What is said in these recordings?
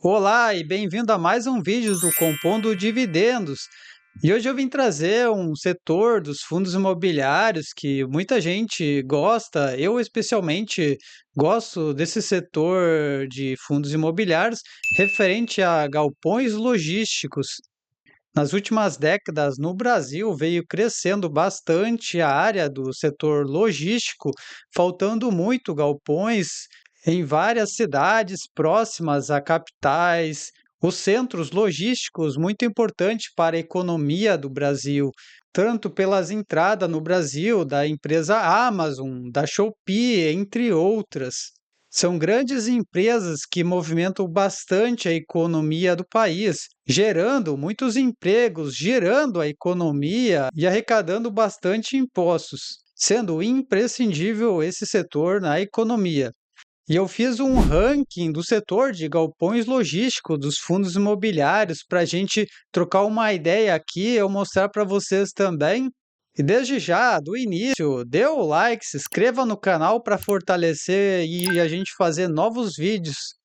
Olá e bem-vindo a mais um vídeo do Compondo Dividendos. E hoje eu vim trazer um setor dos fundos imobiliários que muita gente gosta, eu especialmente gosto desse setor de fundos imobiliários referente a galpões logísticos. Nas últimas décadas, no Brasil, veio crescendo bastante a área do setor logístico, faltando muito galpões em várias cidades próximas a capitais. Os centros logísticos, muito importante para a economia do Brasil, tanto pelas entradas no Brasil da empresa Amazon, da Shopee, entre outras. São grandes empresas que movimentam bastante a economia do país, gerando muitos empregos, girando a economia e arrecadando bastante impostos, sendo imprescindível esse setor na economia. E eu fiz um ranking do setor de galpões logísticos dos fundos imobiliários para a gente trocar uma ideia aqui, eu mostrar para vocês também. E desde já, do início, dê o like, se inscreva no canal para fortalecer e a gente fazer novos vídeos.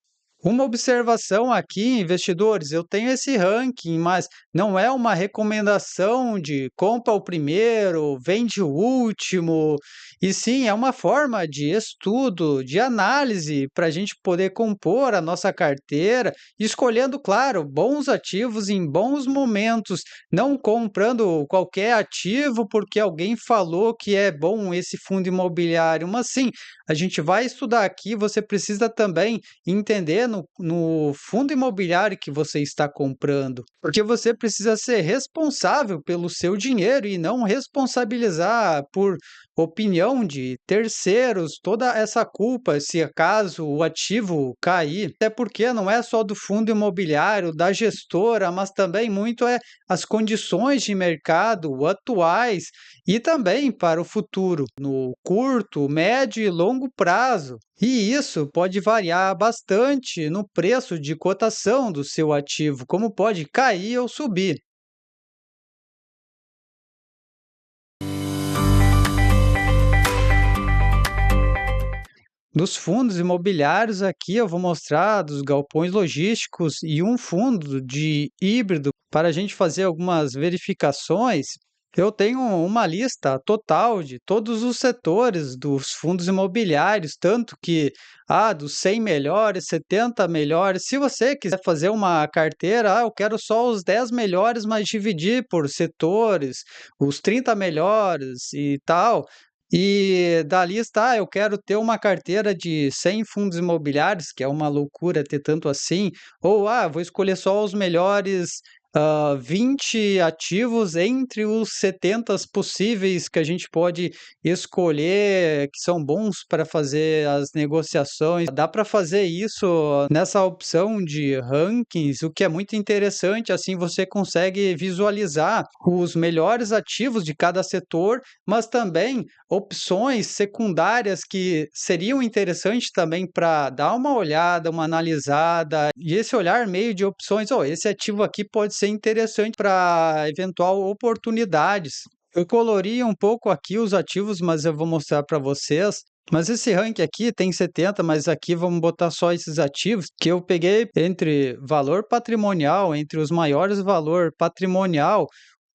Uma observação aqui, investidores, eu tenho esse ranking, mas não é uma recomendação de compra o primeiro, vende o último, e sim é uma forma de estudo, de análise para a gente poder compor a nossa carteira, escolhendo, claro, bons ativos em bons momentos, não comprando qualquer ativo porque alguém falou que é bom esse fundo imobiliário, mas sim, a gente vai estudar aqui, você precisa também entender no fundo imobiliário que você está comprando, porque você precisa ser responsável pelo seu dinheiro e não responsabilizar por opinião de terceiros toda essa culpa se acaso o ativo cair. Até porque não é só do fundo imobiliário, da gestora, mas também muito é as condições de mercado atuais e também para o futuro, no curto, médio e longo prazo. E isso pode variar bastante no preço de cotação do seu ativo, como pode cair ou subir. Dos fundos imobiliários, aqui eu vou mostrar dos galpões logísticos e um fundo de híbrido para a gente fazer algumas verificações. Eu tenho uma lista total de todos os setores dos fundos imobiliários, tanto que dos 100 melhores, 70 melhores. Se você quiser fazer uma carteira, eu quero só os 10 melhores, mas dividir por setores, os 30 melhores e tal. E da lista, eu quero ter uma carteira de 100 fundos imobiliários, que é uma loucura ter tanto assim, ou vou escolher só os melhores 20 ativos entre os 70 possíveis que a gente pode escolher, que são bons para fazer as negociações. Dá para fazer isso nessa opção de rankings, o que é muito interessante, assim você consegue visualizar os melhores ativos de cada setor, mas também opções secundárias que seriam interessantes também para dar uma olhada, uma analisada, e esse olhar meio de opções, esse ativo aqui pode ser interessante para eventual oportunidades. Eu colori um pouco aqui os ativos, mas eu vou mostrar para vocês. Mas esse ranking aqui tem 70, mas aqui vamos botar só esses ativos que eu peguei entre valor patrimonial, entre os maiores valor patrimonial,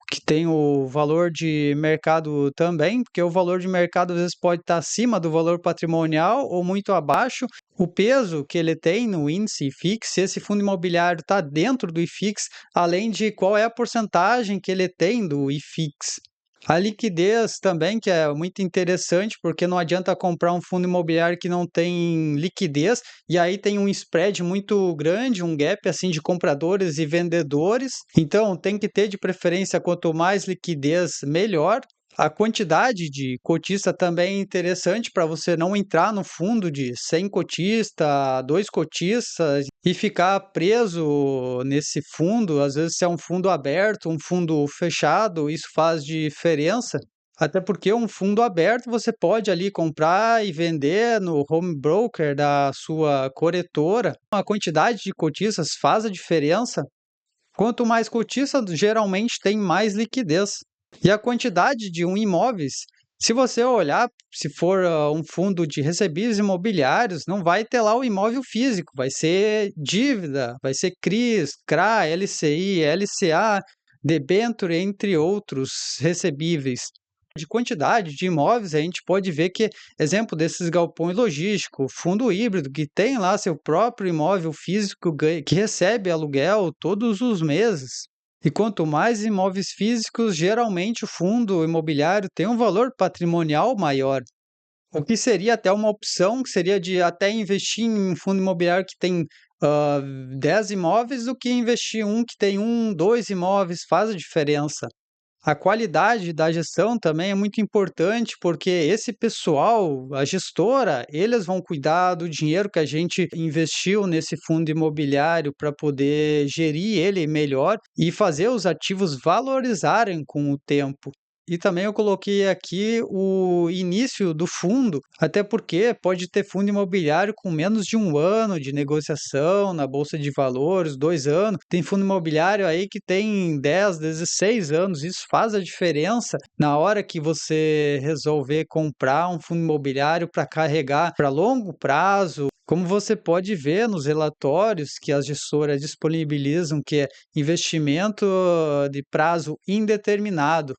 que tem o valor de mercado também, porque o valor de mercado às vezes pode estar acima do valor patrimonial ou muito abaixo. O peso que ele tem no índice IFIX, se esse fundo imobiliário está dentro do IFIX, além de qual é a porcentagem que ele tem do IFIX. A liquidez também, que é muito interessante, porque não adianta comprar um fundo imobiliário que não tem liquidez, e aí tem um spread muito grande, um gap assim de compradores e vendedores. Então, tem que ter de preferência, quanto mais liquidez, melhor. A quantidade de cotista também é interessante para você não entrar no fundo de 100 cotistas, 2 cotistas e ficar preso nesse fundo. Às vezes, se é um fundo aberto, um fundo fechado, isso faz diferença. Até porque um fundo aberto você pode ali comprar e vender no home broker da sua corretora. A quantidade de cotistas faz a diferença. Quanto mais cotista, geralmente tem mais liquidez. E a quantidade de imóveis Se você olhar, se for um fundo de recebíveis imobiliários, não vai ter lá o imóvel físico, vai ser dívida, vai ser CRIs, CRA, LCI, LCA, debênture, entre outros recebíveis. De quantidade de imóveis, a gente pode ver que, exemplo desses galpões logísticos, fundo híbrido, que tem lá seu próprio imóvel físico que recebe aluguel todos os meses. E quanto mais imóveis físicos, geralmente o fundo imobiliário tem um valor patrimonial maior. O que seria até uma opção, que seria de até investir em um fundo imobiliário que tem 10 imóveis do que investir um que tem um, dois imóveis, faz a diferença. A qualidade da gestão também é muito importante, porque esse pessoal, a gestora, eles vão cuidar do dinheiro que a gente investiu nesse fundo imobiliário para poder gerir ele melhor e fazer os ativos valorizarem com o tempo. E também eu coloquei aqui o início do fundo, até porque pode ter fundo imobiliário com menos de um ano de negociação na Bolsa de Valores, 2 anos. Tem fundo imobiliário aí que tem 10, 16 anos. Isso faz a diferença na hora que você resolver comprar um fundo imobiliário para carregar para longo prazo. Como você pode ver nos relatórios que as gestoras disponibilizam, que é investimento de prazo indeterminado.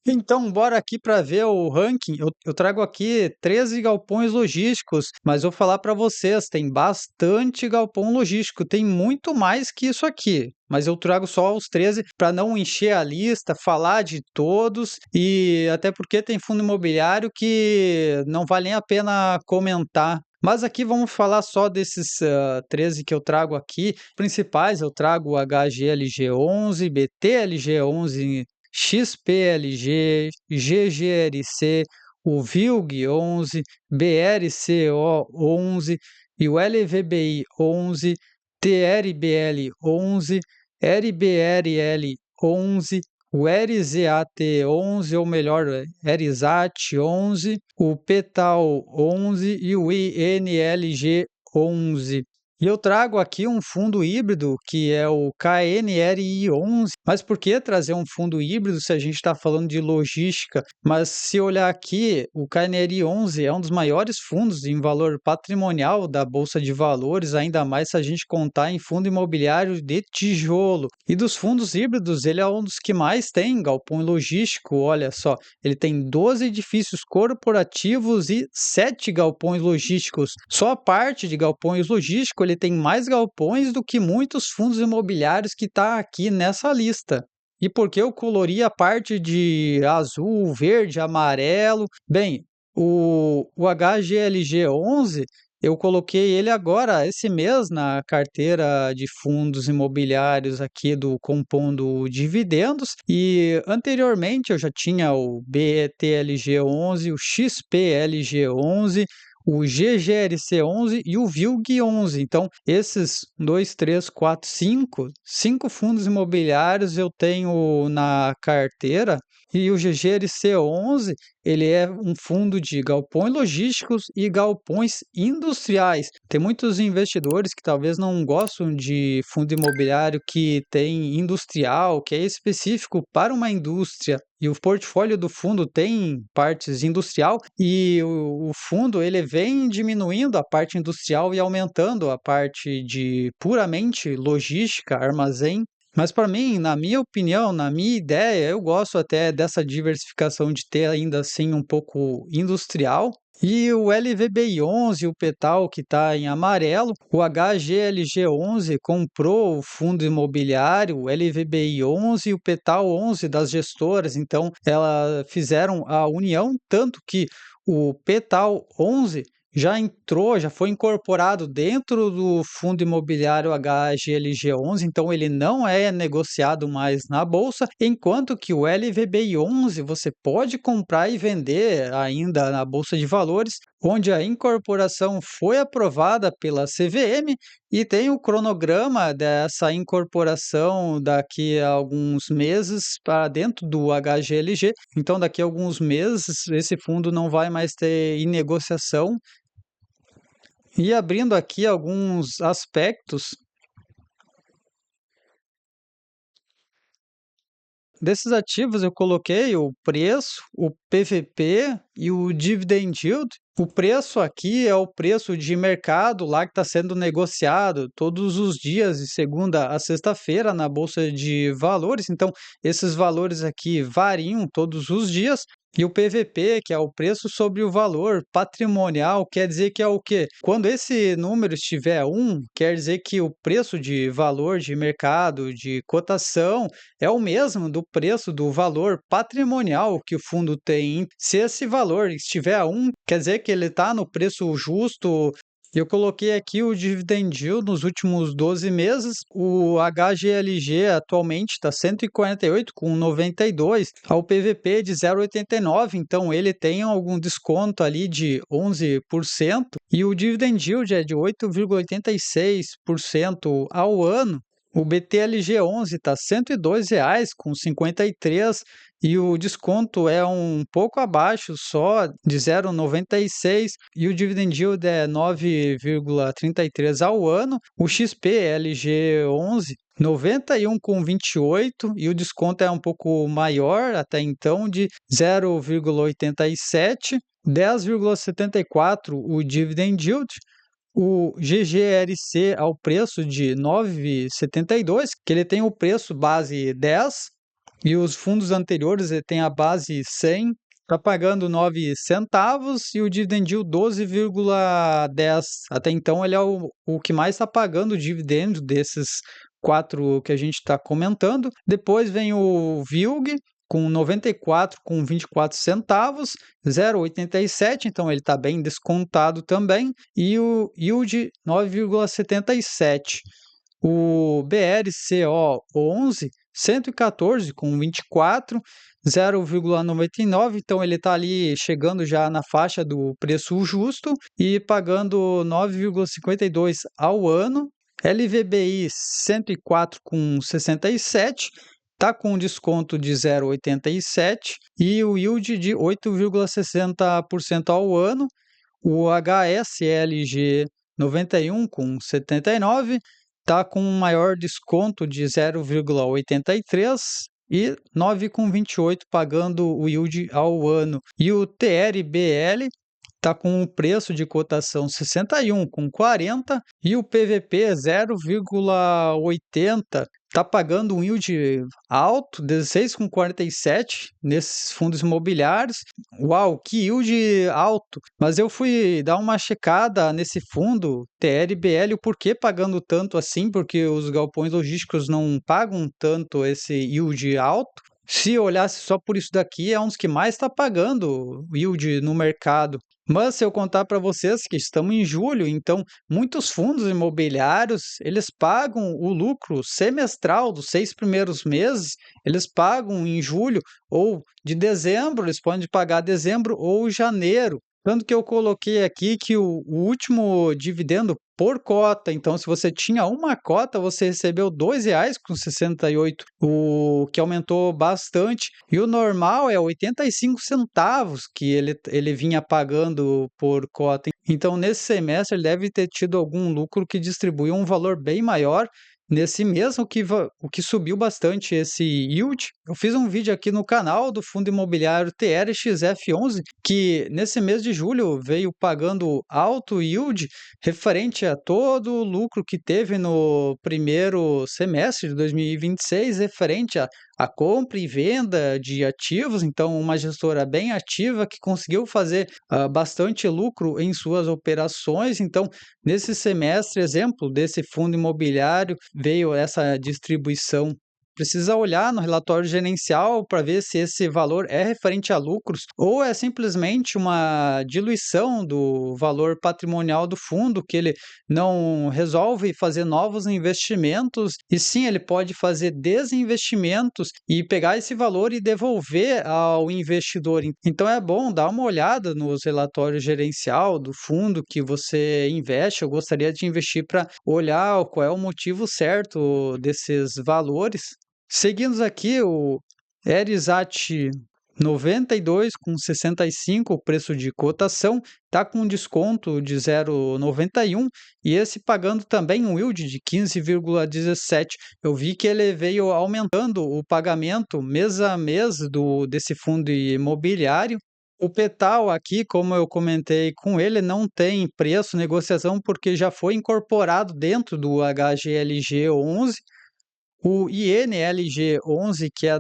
Então, bora aqui para ver o ranking. Eu trago aqui 13 galpões logísticos, mas vou falar para vocês, tem bastante galpão logístico, tem muito mais que isso aqui. Mas eu trago só os 13 para não encher a lista, falar de todos e até porque tem fundo imobiliário que não vale nem a pena comentar. Mas aqui vamos falar só desses 13 que eu trago aqui. Principais, eu trago o HGLG11, BTLG11, XPLG, GGLC, o VILG 11, BRCO 11 e o LVBI 11, TRBL 11, RBRL 11, o RZAT 11, ou melhor, RZAT 11, o PETAL 11 e o INLG 11. E eu trago aqui um fundo híbrido que é o KNRI11. Mas por que trazer um fundo híbrido se a gente está falando de logística? Mas se olhar aqui, o KNRI11 é um dos maiores fundos em valor patrimonial da Bolsa de Valores, ainda mais se a gente contar em fundo imobiliário de tijolo. E dos fundos híbridos, ele é um dos que mais tem galpão logístico. Olha só, ele tem 12 edifícios corporativos e 7 galpões logísticos. Só a parte de galpões logísticos, ele tem mais galpões do que muitos fundos imobiliários que está aqui nessa lista. E por que eu colori a parte de azul, verde, amarelo? Bem, o HGLG11, eu coloquei ele agora, esse mês, na carteira de fundos imobiliários aqui do Compondo Dividendos. E anteriormente eu já tinha o BETLG11, o XPLG11, o GGLC11 e o VILG11. Então, esses 2, 3, 4, 5 fundos imobiliários eu tenho na carteira. E o GGLC11, ele é um fundo de galpões logísticos e galpões industriais. Tem muitos investidores que talvez não gostam de fundo imobiliário que tem industrial, que é específico para uma indústria. E o portfólio do fundo tem partes industrial e o fundo ele vem diminuindo a parte industrial e aumentando a parte de puramente logística, armazém. Mas para mim, na minha opinião, na minha ideia, eu gosto até dessa diversificação de ter ainda assim um pouco industrial. E o LVBI11, o Petal que está em amarelo, o HGLG11 comprou o fundo imobiliário, o LVBI11 e o Petal 11 das gestoras, então elas fizeram a união, tanto que o Petal 11 já entrou, já foi incorporado dentro do fundo imobiliário HGLG11, então ele não é negociado mais na bolsa, enquanto que o LVBI11 você pode comprar e vender ainda na bolsa de valores, onde a incorporação foi aprovada pela CVM e tem o cronograma dessa incorporação daqui a alguns meses para dentro do HGLG. Então, daqui a alguns meses, esse fundo não vai mais ter em negociação. E abrindo aqui alguns aspectos desses ativos eu coloquei o preço, o PVP e o dividend yield. O preço aqui é o preço de mercado lá que está sendo negociado todos os dias, de segunda a sexta-feira, na Bolsa de Valores. Então, esses valores aqui variam todos os dias. E o PVP, que é o preço sobre o valor patrimonial, quer dizer que é o quê? Quando esse número estiver 1, quer dizer que o preço de valor de mercado, de cotação, é o mesmo do preço do valor patrimonial que o fundo tem. Se esse valor estiver 1, quer dizer que ele está no preço justo. Eu coloquei aqui o dividend yield nos últimos 12 meses. O HGLG atualmente está 148,92, ao PVP de 0,89, então ele tem algum desconto ali de 11%, e o dividend yield é de 8,86% ao ano. O BTLG11 está R$ 102,53 e o desconto é um pouco abaixo só, de 0,96, e o dividend yield é 9,33 ao ano. O XPLG11 91,28 e o desconto é um pouco maior até então, de 0,87, 10,74 o dividend yield. O GGLC ao preço de 9,72, que ele tem o preço base 10 e os fundos anteriores ele tem a base 100, está pagando 9 centavos, e o dividend yield 12,10. Até então ele é o que mais está pagando o dividendo desses quatro que a gente está comentando. Depois vem o VILG, com 94,24 centavos, 0,87, então ele está bem descontado também, e o yield 9,77. O BRCO11, 114,24, 0,99, então ele está ali chegando já na faixa do preço justo e pagando 9,52 ao ano. LVBI 104,67, está com um desconto de 0,87 e o yield de 8,60% ao ano. O HSLG 91,79 está com um maior desconto de 0,83 e 9,28 pagando o yield ao ano. E o TRBL está com o preço de cotação 61,40 e o PVP 0,80. Está pagando um yield alto, 16,47 nesses fundos imobiliários. Uau, que yield alto! Mas eu fui dar uma checada nesse fundo TRBL, o porquê pagando tanto assim, porque os galpões logísticos não pagam tanto esse yield alto. Se olhasse só por isso daqui, é um dos que mais está pagando yield no mercado. Mas se eu contar para vocês que estamos em julho, então muitos fundos imobiliários, eles pagam o lucro semestral dos 6 primeiros meses, eles pagam em julho, ou de dezembro, eles podem pagar dezembro ou janeiro. Tanto que eu coloquei aqui que o último dividendo por cota, então se você tinha uma cota, você recebeu R$ 2,68, o que aumentou bastante. E o normal é 85 centavos que ele vinha pagando por cota. Então nesse semestre ele deve ter tido algum lucro que distribuiu um valor bem maior nesse mês, o que subiu bastante esse yield. Eu fiz um vídeo aqui no canal do fundo imobiliário TRXF11, que nesse mês de julho veio pagando alto yield referente a todo o lucro que teve no primeiro semestre de 2026, referente a compra e venda de ativos. Então, uma gestora bem ativa que conseguiu fazer bastante lucro em suas operações. Então, nesse semestre, exemplo desse fundo imobiliário, veio essa distribuição. Precisa olhar no relatório gerencial para ver se esse valor é referente a lucros ou é simplesmente uma diluição do valor patrimonial do fundo, que ele não resolve fazer novos investimentos, e sim ele pode fazer desinvestimentos e pegar esse valor e devolver ao investidor. Então é bom dar uma olhada nos relatórios gerencial do fundo que você investe. Eu gostaria de investir para olhar qual é o motivo certo desses valores. Seguindo aqui, o Erisat 92,65 o preço de cotação, está com desconto de 0,91 e esse pagando também um yield de 15,17. Eu vi que ele veio aumentando o pagamento mês a mês desse fundo imobiliário. O Petal aqui, como eu comentei com ele, não tem preço, negociação, porque já foi incorporado dentro do HGLG 11. O INLG 11, que é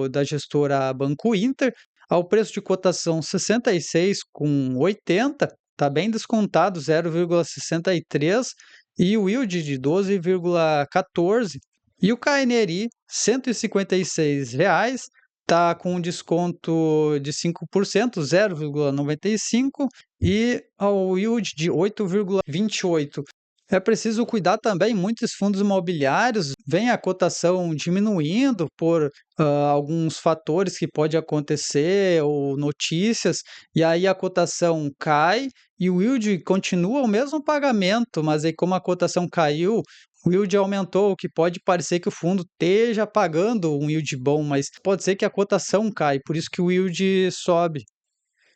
da gestora Banco Inter, ao preço de cotação 66,80, está bem descontado, 0,63, e o yield de 12,14. E o KNRI, R$ 156,00, está com um desconto de 5%, 0,95, e ao yield de 8,28. É preciso cuidar também, muitos fundos imobiliários vêm a cotação diminuindo por alguns fatores que pode acontecer ou notícias, e aí a cotação cai e o yield continua o mesmo pagamento, mas aí como a cotação caiu, o yield aumentou, o que pode parecer que o fundo esteja pagando um yield bom, mas pode ser que a cotação cai, por isso que o yield sobe.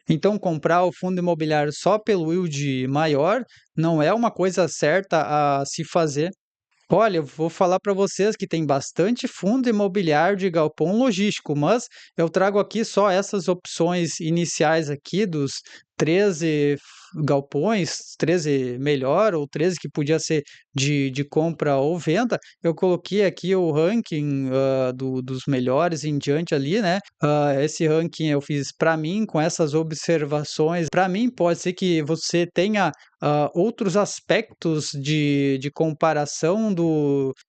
Então, comprar o fundo imobiliário só pelo yield maior não é uma coisa certa a se fazer. Olha, eu vou falar para vocês que tem bastante fundo imobiliário de galpão logístico, mas eu trago aqui só essas opções iniciais aqui dos 13 galpões, 13 melhor ou 13 que podia ser de compra ou venda. Eu coloquei aqui o ranking dos melhores em diante ali, né? Esse ranking eu fiz para mim com essas observações. Para mim, pode ser que você tenha outros aspectos de comparação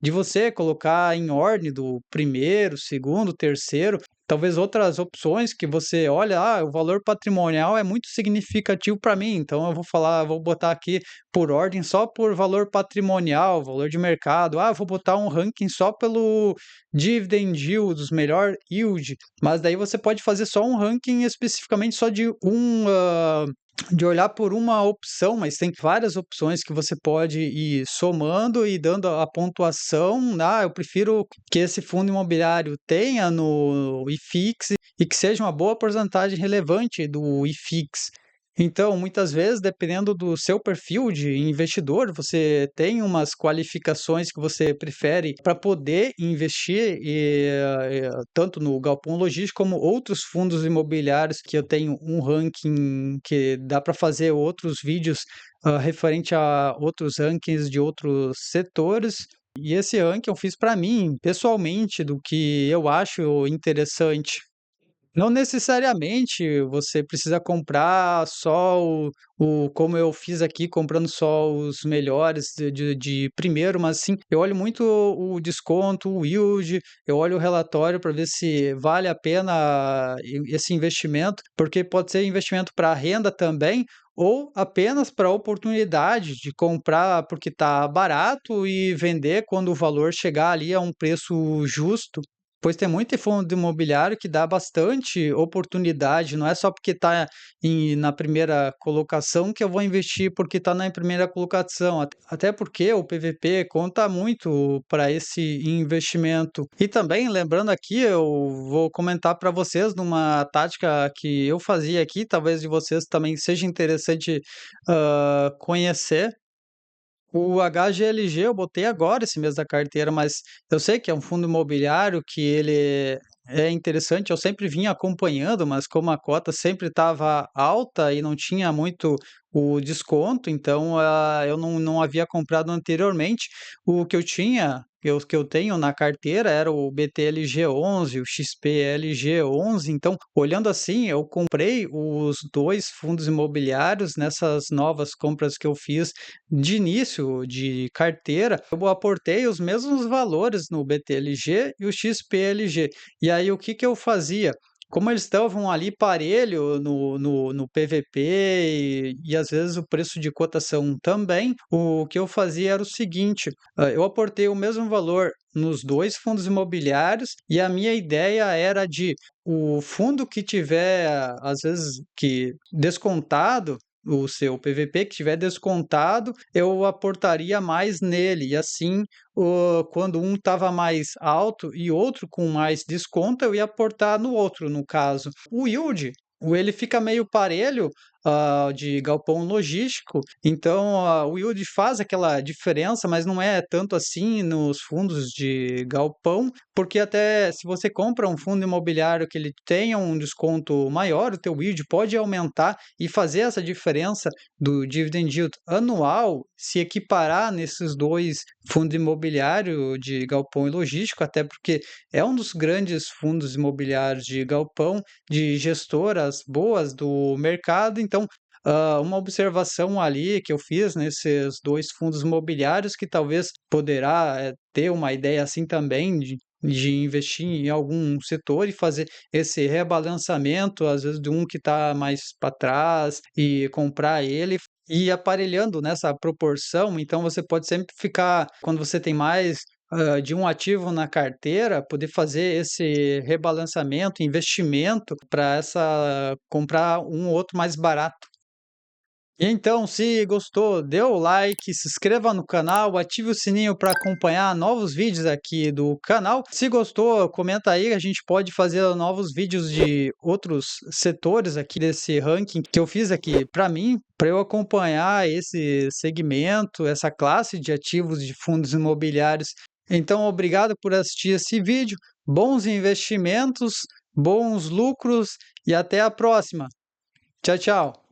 de você colocar em ordem do primeiro, segundo, terceiro, talvez outras opções que você olha, o valor patrimonial é muito significativo para mim, então eu vou botar aqui por ordem só por valor patrimonial, valor de mercado, vou botar um ranking só pelo dividend yield, dos melhor yield, mas daí você pode fazer só um ranking especificamente só de olhar por uma opção, mas tem várias opções que você pode ir somando e dando a pontuação. Eu prefiro que esse fundo imobiliário tenha no IFIX e que seja uma boa porcentagem relevante do IFIX. Então, muitas vezes, dependendo do seu perfil de investidor, você tem umas qualificações que você prefere para poder investir, tanto no galpão logístico como outros fundos imobiliários, que eu tenho um ranking que dá para fazer outros vídeos referente a outros rankings de outros setores. E esse ranking eu fiz para mim, pessoalmente, do que eu acho interessante. Não necessariamente você precisa comprar só como eu fiz aqui, comprando só os melhores de primeiro, mas sim, eu olho muito o desconto, o yield, eu olho o relatório para ver se vale a pena esse investimento, porque pode ser investimento para renda também, ou apenas para a oportunidade de comprar porque está barato e vender quando o valor chegar ali a um preço justo. Pois tem muito fundo imobiliário que dá bastante oportunidade, não é só porque está na primeira colocação que eu vou investir porque está na primeira colocação, até porque o PVP conta muito para esse investimento. E também, lembrando aqui, eu vou comentar para vocês numa tática que eu fazia aqui, talvez de vocês também seja interessante conhecer. O HGLG eu botei agora esse mês da carteira, mas eu sei que é um fundo imobiliário que ele é interessante, eu sempre vinha acompanhando, mas como a cota sempre estava alta e não tinha muito o desconto, então eu não havia comprado anteriormente. O que eu tinha, que eu tenho na carteira era o BTLG 11, o XPLG 11, então olhando assim, eu comprei os dois fundos imobiliários nessas novas compras que eu fiz de início de carteira, eu aportei os mesmos valores no BTLG e o XPLG. E aí, o que que eu fazia? Como eles estavam ali parelho no PVP e às vezes o preço de cotação também, o que eu fazia era o seguinte: eu aportei o mesmo valor nos dois fundos imobiliários e a minha ideia era de o fundo que tiver, às vezes, que descontado o seu PVP que tiver descontado, eu aportaria mais nele. E assim, quando um estava mais alto e outro com mais desconto, eu ia aportar no outro, no caso. O yield, ele fica meio parelho, de galpão logístico, então o yield faz aquela diferença, mas não é tanto assim nos fundos de galpão, porque até se você compra um fundo imobiliário que ele tenha um desconto maior, o teu yield pode aumentar e fazer essa diferença do dividend yield anual se equiparar nesses dois fundos imobiliários de galpão e logístico, até porque é um dos grandes fundos imobiliários de galpão, de gestoras boas do mercado. Então, uma observação ali que eu fiz nesses dois fundos imobiliários, que talvez poderá ter uma ideia assim também de investir em algum setor e fazer esse rebalanceamento, às vezes de um que está mais para trás e comprar ele e ir aparelhando nessa proporção. Então você pode sempre ficar, quando você tem mais de um ativo na carteira, poder fazer esse rebalanceamento, investimento para essa comprar um ou outro mais barato. Então, se gostou, dê o like, se inscreva no canal, ative o sininho para acompanhar novos vídeos aqui do canal. Se gostou, comenta aí, a gente pode fazer novos vídeos de outros setores aqui desse ranking que eu fiz aqui para mim, para eu acompanhar esse segmento, essa classe de ativos de fundos imobiliários. Então, obrigado por assistir esse vídeo, bons investimentos, bons lucros e até a próxima. Tchau, tchau.